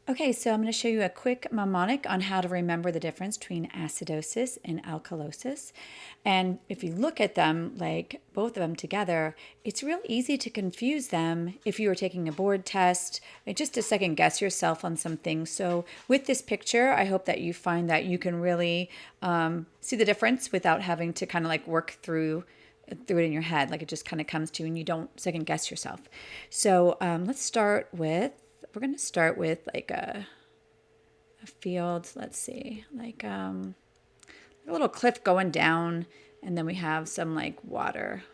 Okay, so I'm going to show you a quick mnemonic on how to remember the difference between acidosis and alkalosis. And if you look at them, like both of them together, it's real easy to confuse them if you were taking a board test, just to second guess yourself on some things. So with this picture, I hope that you find that you can really see the difference without having to kind of like work through it in your head. Like it just kind of comes to you and you don't second guess yourself. So we're going to start with like a field. Let's see, like a little cliff going down, and then we have some like water.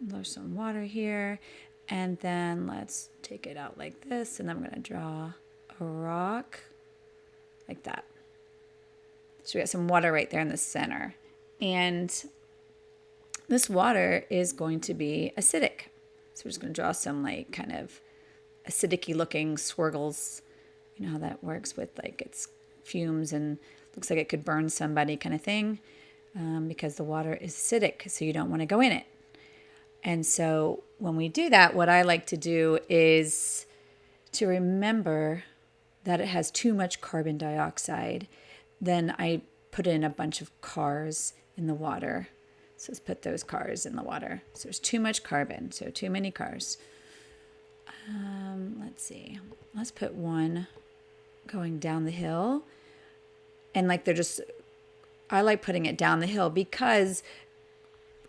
There's some water here, and then let's take it out like this, and I'm going to draw a rock like that. So we got some water right there in the center, and this water is going to be acidic. So we're just going to draw some like kind of acidic-y looking swirls. You know how that works with like its fumes and looks like it could burn somebody kind of thing, because the water is acidic, so you don't want to go in it. And so when we do that, what I like to do is to remember that it has too much carbon dioxide. Then I put in a bunch of cars in the water. So let's put those cars in the water. So there's too much carbon, so too many cars. Let's see. Let's put one going down the hill. And like I like putting it down the hill because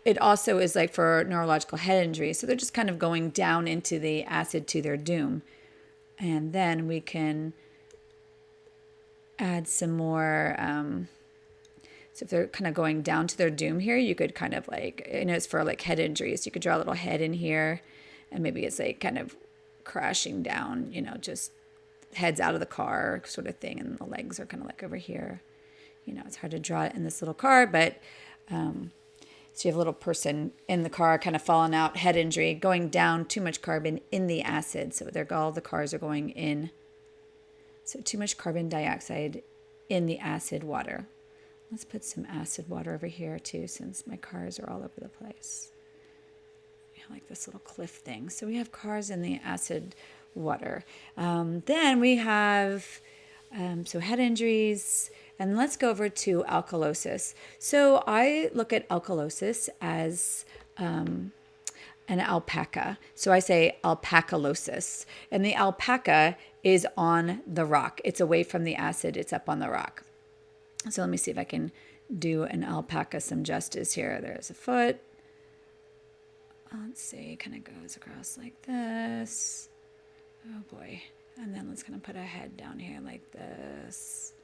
it also is like for neurological head injury. So they're just kind of going down into the acid to their doom. And then we can add some more. So if they're kind of going down to their doom here, you could kind of like, it's for like head injuries. You could draw a little head in here, and maybe it's like kind of crashing down, just heads out of the car sort of thing, and the legs are kind of like over here. It's hard to draw it in this little car, but so you have a little person in the car kind of falling out, head injury, going down, too much carbon in the acid. So all the cars are going in. So too much carbon dioxide in the acid water. Let's put some acid water over here too, since my cars are all over the place. Like this little cliff thing. So we have cars in the acid water. Then we have so head injuries, and let's go over to alkalosis. So I look at alkalosis as an alpaca. So I say alkalosis, and the alpaca is on the rock. It's away from the acid. It's up on the rock. So let me see if I can do an alpaca some justice here. There's a foot. Let's see, kind of goes across like this. Oh boy. And then let's kind of put a head down here like this.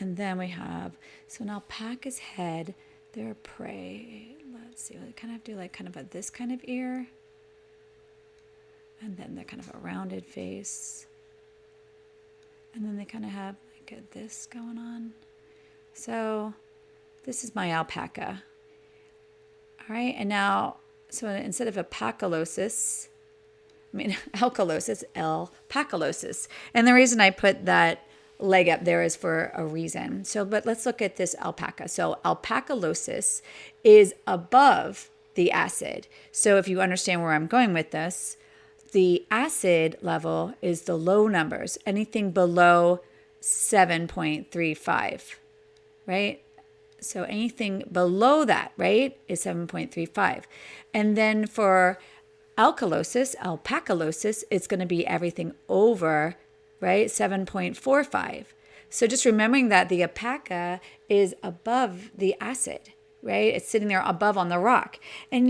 And then we have, so an alpaca's head, their prey. Let's see, we kind of do like kind of this kind of ear. And then they're kind of a rounded face. And then they kind of have like this going on. So this is my alpaca. All right, and now, so instead of alkalosis, alkalosis. And the reason I put that leg up there is for a reason. So, but let's look at this alpaca. So alkalosis is above the acid. So if you understand where I'm going with this, the acid level is the low numbers, anything below 7.35, right? So anything below that, right, is 7.35. And then for alkalosis, it's going to be everything over, right, 7.45. So just remembering that the alpaca is above the acid, right? It's sitting there above on the rock. And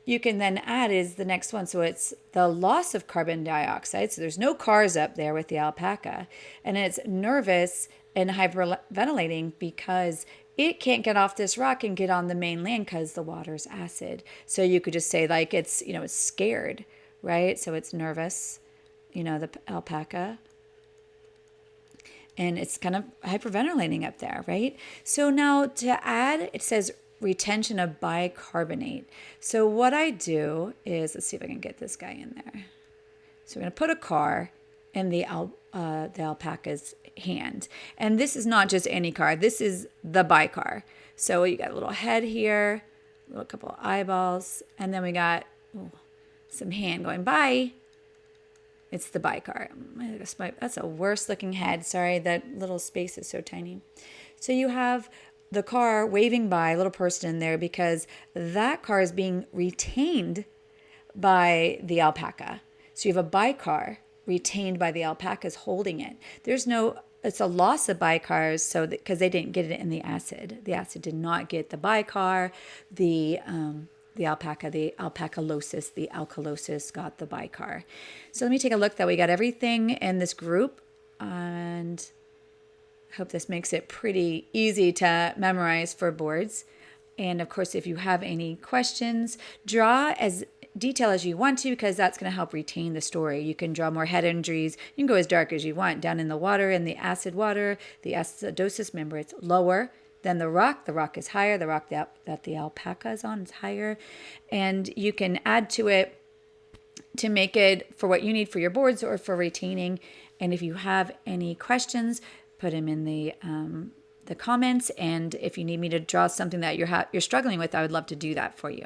you can then add is the next one. So it's the loss of carbon dioxide. So there's no cars up there with the alpaca. And it's nervous and hyperventilating because it can't get off this rock and get on the main land because the water's acid. So you could just say like it's scared, right? So it's nervous, the alpaca. And it's kind of hyperventilating up there, right? So now to add, it says retention of bicarbonate. So what I do is, let's see if I can get this guy in there. So we're going to put a car in the alpaca's hand. And this is not just any car. This is the bicar. So you got a little head here, a little couple eyeballs, and then we got some hand going by. It's the bicar. That's a worse looking head. Sorry, that little space is so tiny. So you have the car waving by, a little person in there, because that car is being retained by the alpaca. So you have a bicar retained by the alpacas holding it. It's a loss of bicars, so because they didn't get it in the acid. The acid did not get the bicar. The alpaca, the alkalosis, the alkalosis got the bicar. So let me take a look that we got everything in this group, and I hope this makes it pretty easy to memorize for boards. And of course, if you have any questions, draw as detail as you want to, because that's going to help retain the story. You can draw more head injuries. You can go as dark as you want. Down in the water, in the acid water, the acidosis, remember it's lower than the rock. The rock is higher. The rock that the alpaca is on is higher. And you can add to it to make it for what you need for your boards or for retaining. And if you have any questions, put them in the comments. And if you need me to draw something that you're struggling with, I would love to do that for you.